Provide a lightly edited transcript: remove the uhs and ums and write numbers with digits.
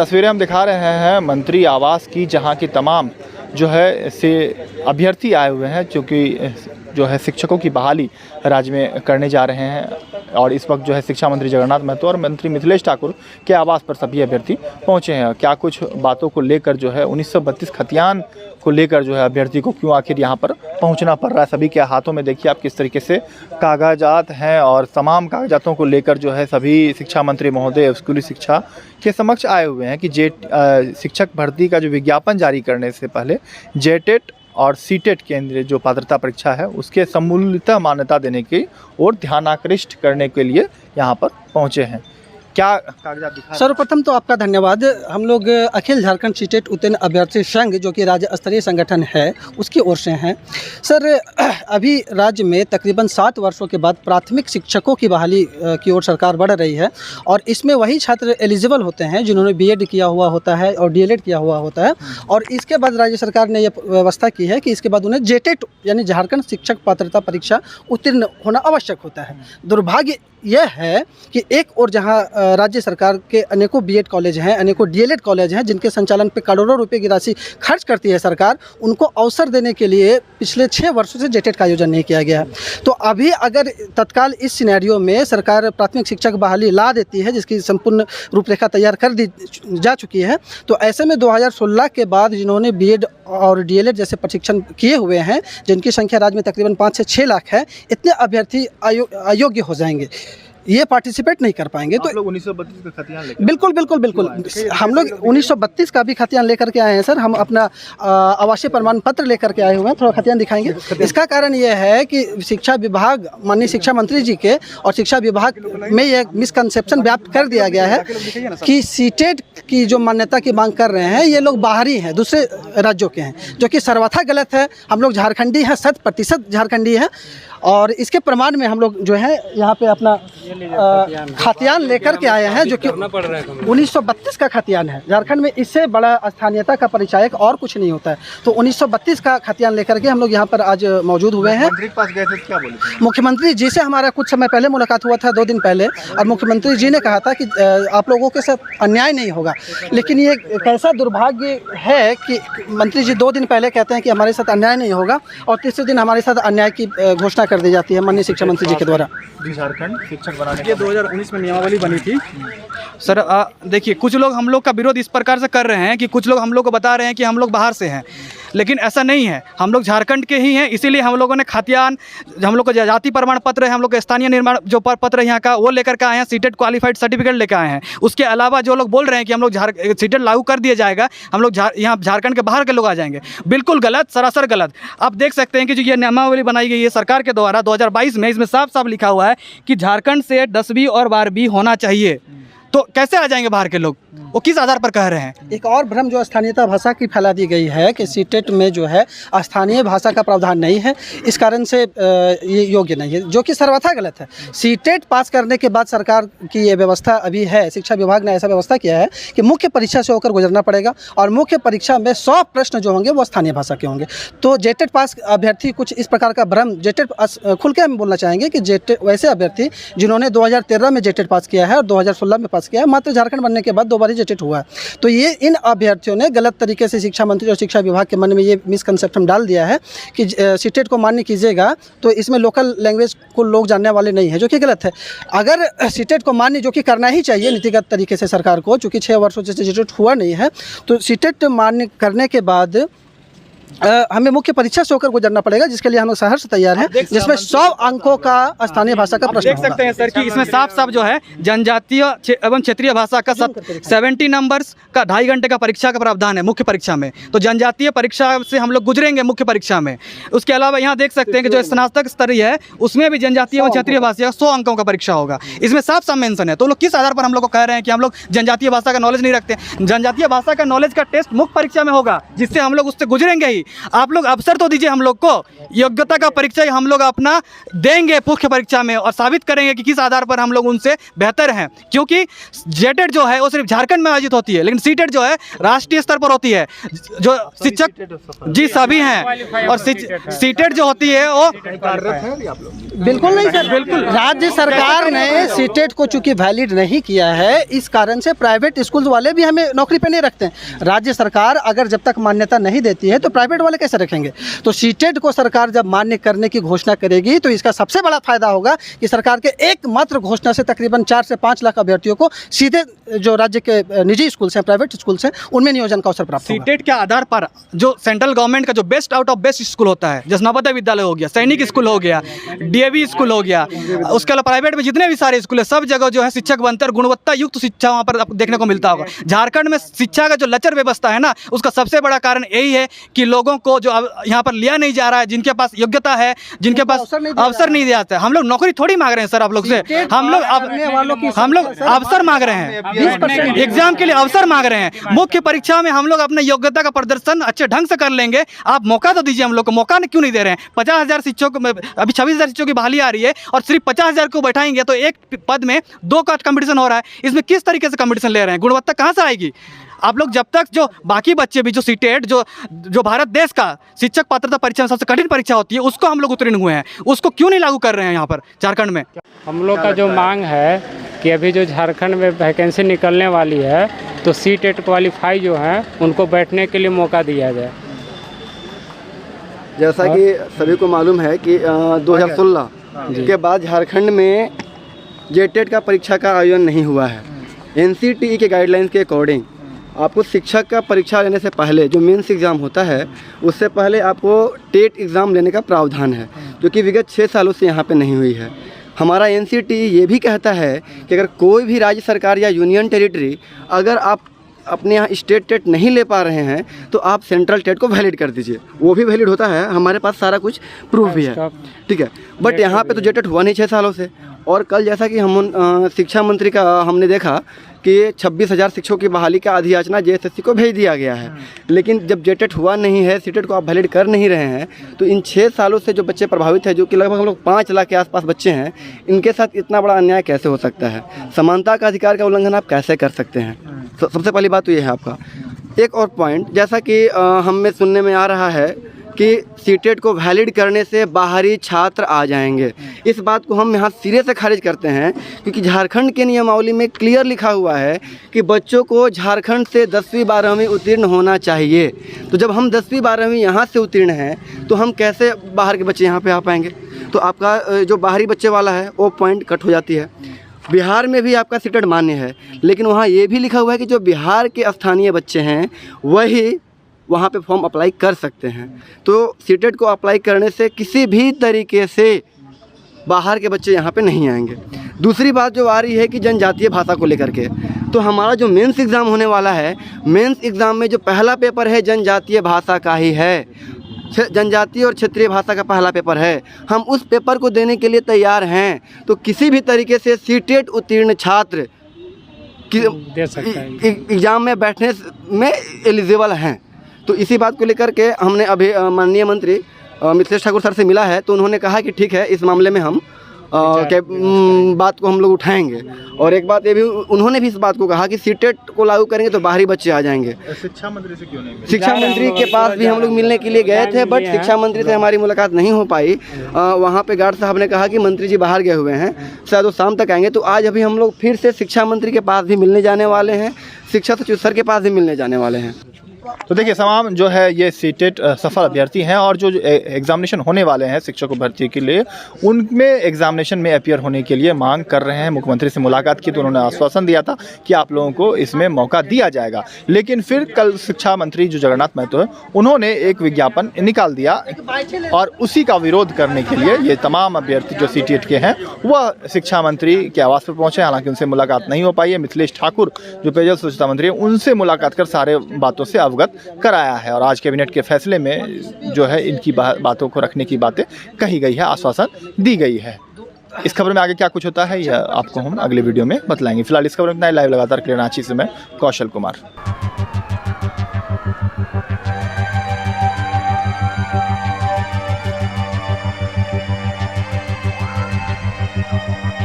तस्वीरें हम दिखा रहे हैं मंत्री आवास की, जहां की तमाम जो है से अभ्यर्थी आए हुए हैं जो है शिक्षकों की बहाली राज्य में करने जा रहे हैं। और इस वक्त जो है शिक्षा मंत्री जगन्नाथ महतो और मंत्री मिथिलेश ठाकुर के आवास पर सभी अभ्यर्थी पहुंचे हैं। क्या कुछ बातों को लेकर जो है 1932 खतियान को लेकर जो है अभ्यर्थी को क्यों आखिर यहां पर पहुंचना पड़ रहा है। सभी के हाथों में देखिए आप किस तरीके से कागजात हैं और तमाम कागजातों को लेकर जो है सभी शिक्षा मंत्री महोदय स्कूली शिक्षा के समक्ष आए हुए हैं कि शिक्षक भर्ती का जो विज्ञापन जारी करने से पहले जेटेट और सीटेट केंद्रीय जो पात्रता परीक्षा है उसके सम्मिलित मान्यता देने की ओर ध्यान आकृष्ट करने के लिए यहाँ पर पहुँचे हैं। क्या कागजात दिखा? सर्वप्रथम तो आपका धन्यवाद। हम लोग अखिल झारखंड सीटेट उत्तीर्ण अभ्यर्थी संघ जो कि राज्य स्तरीय संगठन है उसकी ओर से हैं। सर, अभी राज्य में तकरीबन 7 वर्षों के बाद प्राथमिक शिक्षकों की बहाली की ओर सरकार बढ़ रही है और इसमें वही छात्र एलिजिबल होते हैं जिन्होंने बीएड किया हुआ होता है और डीएलएड किया हुआ होता है। और इसके बाद राज्य सरकार ने यह व्यवस्था की है कि इसके बाद उन्हें जेटेट यानी झारखंड शिक्षक पात्रता परीक्षा उत्तीर्ण होना आवश्यक होता है। दुर्भाग्य यह है कि एक और जहां राज्य सरकार के अनेकों बीएड कॉलेज हैं, अनेकों डीएलएड कॉलेज हैं जिनके संचालन पे करोड़ों रुपए की राशि खर्च करती है सरकार, उनको अवसर देने के लिए पिछले 6 वर्षों से जेटेट का आयोजन नहीं किया गया है। तो अभी अगर तत्काल इस सिनेरियो में सरकार प्राथमिक शिक्षक बहाली ला देती है जिसकी संपूर्ण रूपरेखा तैयार कर दी जा चुकी है, तो ऐसे में 2016 के बाद जिन्होंने बीएड और डीएलएड जैसे प्रशिक्षण किए हुए हैं जिनकी संख्या राज्य में तकरीबन 5 से 6 लाख है, इतने अभ्यर्थी अयोग्य हो जाएंगे, ये पार्टिसिपेट नहीं कर पाएंगे। तो लोग 1932 का खतियान लेकर बिल्कुल हम लोग 1932 का भी खतियान लेकर के आए हैं। सर, हम अपना आवासीय प्रमाण पत्र लेकर के आए हुए हैं, थोड़ा खतियान दिखाएंगे। इसका कारण यह है कि शिक्षा विभाग माननीय शिक्षा मंत्री जी के और शिक्षा विभाग में यह मिसकंसेप्शन व्याप्त कर दिया गया है कि सीटेट की जो मान्यता की मांग कर रहे हैं ये लोग बाहरी हैं, दूसरे राज्यों के हैं, जो कि सर्वथा गलत है। हम लोग झारखंडी हैं, 100% झारखंडी हैं और इसके प्रमाण में हम लोग जो है यहाँ पे अपना खतियान लेकर के आए हैं जो कि 1932 का खतियान है। झारखंड में इससे बड़ा स्थानीयता का परिचायक और कुछ नहीं होता है। तो 1932 का खतियान लेकर के हम लोग यहाँ पर आज मौजूद हुए हैं। मुख्यमंत्री जी से हमारा कुछ समय पहले मुलाकात हुआ था, 2 दिन पहले, और मुख्यमंत्री जी ने कहा था कि आप लोगों के साथ अन्याय नहीं होगा। लेकिन ये कैसा दुर्भाग्य है कि मंत्री जी 2 दिन पहले कहते हैं कि हमारे साथ अन्याय नहीं होगा और तीसरे दिन हमारे साथ अन्याय की घोषणा कर दी जाती है माननीय शिक्षा मंत्री जी के द्वारा। झारखंड शिक्षक बनाने ये 2019 में नियमावली बनी थी। सर देखिए, कुछ लोग हम लोग का विरोध इस प्रकार से कर रहे हैं कि कुछ लोग हम लोग को बता रहे हैं कि हम लोग बाहर से हैं, लेकिन ऐसा नहीं है। हम लोग झारखंड के ही हैं, इसीलिए हम लोगों ने खतियान, हम लोग को जाति प्रमाण पत्र है, हम लोग का स्थानीय निर्माण जो पत्र है यहाँ का वो लेकर के आए हैं, सीटेट क्वालिफाइड सर्टिफिकेट लेकर आए हैं। उसके अलावा जो लोग बोल रहे हैं कि हम लोग सीटेट लागू कर दिया जाएगा, हम लोग यहाँ झारखंड के बाहर के लोग आ जाएंगे, बिल्कुल गलत, सरासर गलत। आप देख सकते हैं कि जो ये नियमावली बनाई गई है सरकार के द्वारा 2022 में, इसमें साफ साफ लिखा हुआ है कि झारखंड से 10वीं और 12वीं होना चाहिए। तो कैसे आ जाएंगे बाहर के लोग? वो किस आधार पर कह रहे हैं? एक और भ्रम जो स्थानीयता भाषा की फैला दी गई है कि सीटेट में जो है स्थानीय भाषा का प्रावधान नहीं है, इस कारण से ये योग्य नहीं है, जो कि सर्वथा गलत है। सीटेट पास करने के बाद सरकार की ये व्यवस्था अभी है, शिक्षा विभाग ने ऐसा व्यवस्था किया है कि मुख्य परीक्षा से होकर गुजरना पड़ेगा और मुख्य परीक्षा में 100 प्रश्न जो होंगे वो स्थानीय भाषा के होंगे। तो जेटेट पास अभ्यर्थी कुछ इस प्रकार का भ्रम, जेटेट खुल के हम बोलना चाहेंगे कि जेटेट वैसे अभ्यर्थी जिन्होंने 2013 में जेटेट पास किया है और 2016 में पास किया है, मात्र झारखंड बनने के बाद 2 बार जेटेट हुआ है। तो ये इन अभ्यर्थियों ने गलत तरीके से शिक्षा मंत्री और शिक्षा विभाग के मन में ये मिसकंसेप्शन डाल दिया है कि सीटेट को मान्य कीजिएगा तो इसमें लोकल लैंग्वेज को लोग जानने वाले नहीं है, जो कि गलत है। अगर सीटेट को मान्य, जो कि करना ही चाहिए नीतिगत तरीके से सरकार को, चूँकि 6 वर्षों से जेटेट हुआ नहीं है, तो सीटेट मान्य करने के बाद हमें मुख्य परीक्षा से होकर गुजरना पड़ेगा, जिसके लिए हम लोग सहर्ष तैयार हैं, जिसमें 100 अंकों का स्थानीय भाषा का प्रश्न देख सकते हैं सर कि इसमें साफ साफ जो है जनजातीय एवं क्षेत्रीय भाषा का 70 नंबर्स का 2.5 घंटे का परीक्षा का प्रावधान है मुख्य परीक्षा में। तो जनजातीय परीक्षा से हम लोग गुजरेंगे मुख्य परीक्षा में। उसके अलावा यहाँ देख सकते हैं कि जो स्नातक स्तरीय है उसमें भी जनजातीय एवं क्षेत्रीय भाषा का 100 अंकों का परीक्षा होगा। इसमें साफ साफ मेंशन है। तो लोग किस आधार पर हम लोग को कह रहे हैं कि हम लोग जनजातीय भाषा का नॉलेज नहीं रखते? जनजातीय भाषा का नॉलेज का टेस्ट मुख्य परीक्षा में होगा, जिससे हम लोग उससे गुजरेंगे ही। नहीं, आप लोग अवसर तो दीजिए हम लोग को, योग्यता का परीक्षा हम लोग अपना देंगे मुख्य परीक्षा में और साबित करेंगे कि किस आधार पर हम लोग उनसे बेहतर हैं। क्योंकि जेटेट जो है वो सिर्फ झारखंड में आयोजित होती है, लेकिन सीटेट जो है राष्ट्रीय स्तर पर होती है। जो शिक्षक जी सभी हैं, और सीटेट जो होती है वो बिल्कुल नहीं सर, बिल्कुल राज्य सरकार ने सीटेट को चूंकि वैलिड नहीं किया है, इस कारण से प्राइवेट स्कूल वाले भी हमें नौकरी पे नहीं रखते हैं। राज्य सरकार अगर जब तक मान्यता नहीं देती है तो प्राइवेट वाले कैसे रखेंगे? तो सीटेट को सरकार जब मान्य करने की घोषणा करेगी तो इसका सबसे बड़ा फायदा होगा कि सरकार के एकमात्र घोषणा से तकरीबन 4 से 5 लाख अभ्यर्थियों को सीधे जो राज्य के निजी स्कूल हैं, प्राइवेट स्कूल हैं, उनमें नियोजन का अवसर प्राप्त होगा। सीटेट के आधार पर जो सेंट्रल गवर्नमेंट का जो best out of best school होता है, जैसे नवोदय विद्यालय हो गया, सैनिक स्कूल हो गया, डीएवी स्कूल हो गया, उसके अलावा प्राइवेट में जितने भी सारे स्कूल है सब जगह जो है शिक्षक बनते हैं और गुणवत्ता युक्त शिक्षा वहाँ पर देखने को मिलता होगा। झारखंड में शिक्षा का जो लचर व्यवस्था है ना, उसका सबसे बड़ा कारण यही है कि लोगों को जो यहाँ पर लिया नहीं जा रहा है, जिनके पास योग्यता है, जिनके पास अवसर नहीं दिया जाता है। हम लोग नौकरी थोड़ी मांग रहे हैं सर आप लोग से, हम लोग अवसर मांग रहे हैं, एग्जाम के लिए अवसर मांग रहे हैं। मुख्य परीक्षा में हम लोग अपने योग्यता का प्रदर्शन अच्छे ढंग से कर लेंगे, आप मौका तो दीजिए हम लोग को। मौका क्यों नहीं दे रहे हैं? 50,000 शिक्षकों में अभी 26,000 शिक्षकों की बहाली आ रही है और सिर्फ 50,000 को बैठाएंगे तो एक पद में 2 का कंपटीशन हो रहा है। इसमें किस तरीके से कंपटीशन ले रहे हैं? गुणवत्ता कहाँ से आएगी? आप लोग जब तक जो बाकी बच्चे भी जो सीटेट जो भारत देश का शिक्षक पात्रता परीक्षा में सबसे कठिन परीक्षा होती है, उसको हम लोग उत्तीर्ण हुए हैं, उसको क्यों नहीं लागू कर रहे हैं यहाँ पर झारखंड में? हम लोग का जो मांग है कि अभी जो झारखंड में वैकेंसी निकलने वाली है तो सीटेट क्वालिफाई जो हैं उनको बैठने के लिए मौका दिया जाए। जैसा कि सभी को मालूम है कि 2016 के बाद झारखंड में जेटेट का परीक्षा का आयोजन नहीं हुआ है। NCTE के गाइडलाइंस के अकॉर्डिंग आपको शिक्षक का परीक्षा लेने से पहले जो मेंस एग्ज़ाम होता है उससे पहले आपको टेट एग्ज़ाम लेने का प्रावधान है, जो कि विगत 6 सालों से यहाँ पे नहीं हुई है। हमारा NCTE ये भी कहता है कि अगर कोई भी राज्य सरकार या यूनियन टेरिटरी अगर आप अपने यहाँ स्टेट टेट नहीं ले पा रहे हैं तो आप सेंट्रल टेट को वैलिड कर दीजिए, वो भी वैलिड होता है, हमारे पास सारा कुछ प्रूफ भी है, ठीक है। बट यहाँ पे तो जेटेट हुआ नहीं 6 सालों से। और कल जैसा कि हम शिक्षा मंत्री का हमने देखा कि 26,000 शिक्षकों की बहाली का अधियाचना JSSC को भेज दिया गया है, लेकिन जब जेटेट हुआ नहीं है, सीटेट को आप वैलिड कर नहीं रहे हैं, तो इन 6 सालों से जो बच्चे प्रभावित हैं, जो कि लगभग हम लोग 5 लाख के आसपास बच्चे हैं, इनके साथ इतना बड़ा अन्याय कैसे हो सकता है? समानता का अधिकार का उल्लंघन आप कैसे कर सकते हैं? सबसे पहली बात तो ये है आपका। एक और पॉइंट, जैसा कि हमें सुनने में आ रहा है कि सीटेट को वैलिड करने से बाहरी छात्र आ जाएंगे। इस बात को हम यहाँ सिरे से खारिज करते हैं, क्योंकि झारखंड के नियमावली में क्लियर लिखा हुआ है कि बच्चों को झारखंड से 10वीं 12वीं उत्तीर्ण होना चाहिए। तो जब हम 10वीं 12वीं यहाँ से उत्तीर्ण हैं तो हम कैसे बाहर के बच्चे यहाँ पे आ पाएंगे? तो आपका जो बाहरी बच्चे वाला है वो पॉइंट कट हो जाती है। बिहार में भी आपका सीटेट मान्य है, लेकिन वहाँ ये भी लिखा हुआ है कि जो बिहार के स्थानीय बच्चे हैं वही वहाँ पे फॉर्म अप्लाई कर सकते हैं। तो सीटेट को अप्लाई करने से किसी भी तरीके से बाहर के बच्चे यहाँ पे नहीं आएंगे। दूसरी बात जो आ रही है कि जनजातीय भाषा को लेकर के, तो हमारा जो मेंस एग्ज़ाम होने वाला है, मेंस एग्ज़ाम में जो पहला पेपर है जनजातीय भाषा का ही है, जनजातीय और क्षेत्रीय भाषा का पहला पेपर है। हम उस पेपर को देने के लिए तैयार हैं। तो किसी भी तरीके से सीटेट उत्तीर्ण छात्र दे सकता है, एग्ज़ाम में बैठने में एलिजिबल हैं। तो इसी बात को लेकर के हमने अभी माननीय मंत्री मिथिलेश ठाकुर सर से मिला है, तो उन्होंने कहा कि ठीक है, इस मामले में हम बात को हम लोग उठाएंगे। और एक बात ये भी उन्होंने भी इस बात को कहा कि सीटेट को लागू करेंगे तो बाहरी बच्चे आ जाएंगे। शिक्षा मंत्री से क्यों नहीं? शिक्षा मंत्री के पास भी हम लोग मिलने के लिए गए थे, बट शिक्षा मंत्री से हमारी मुलाकात नहीं हो पाई। वहाँ पे गार्ड साहब ने कहा कि मंत्री जी बाहर गए हुए हैं, शायद वो शाम तक आएंगे। तो आज अभी हम लोग फिर से शिक्षा मंत्री के पास भी मिलने जाने वाले हैं, शिक्षा सचिव सर के पास भी मिलने जाने वाले हैं। तो देखिए, तमाम जो है ये सीटेट सफल अभ्यर्थी हैं और जो एग्जामिनेशन होने वाले हैं शिक्षकों भर्ती के लिए, उनमें एग्जामिनेशन में अपीयर होने के लिए मांग कर रहे हैं। मुख्यमंत्री से मुलाकात की तो उन्होंने आश्वासन दिया था कि आप लोगों को इसमें मौका दिया जाएगा, लेकिन फिर कल शिक्षा मंत्री जो जगन्नाथ महतो है, उन्होंने एक विज्ञापन निकाल दिया और उसी का विरोध करने के लिए ये तमाम अभ्यर्थी जो सीटेट के हैं वह शिक्षा मंत्री के आवास पर पहुँचे। हालांकि उनसे मुलाकात नहीं हो पाई है। मिथिलेश ठाकुर जो पेयजल स्वच्छता मंत्री हैं, उनसे मुलाकात कर सारे बातों से अवगत कराया है और आज कैबिनेट के फैसले में जो है इनकी बातों को रखने की बातें कही गई है, आश्वासन दी गई है। इस खबर में आगे क्या कुछ होता है यह आपको हम अगले वीडियो में बतलाएंगे। फिलहाल इस खबर में इतना ही। लाइव लगातार रांची से मैं कौशल कुमार।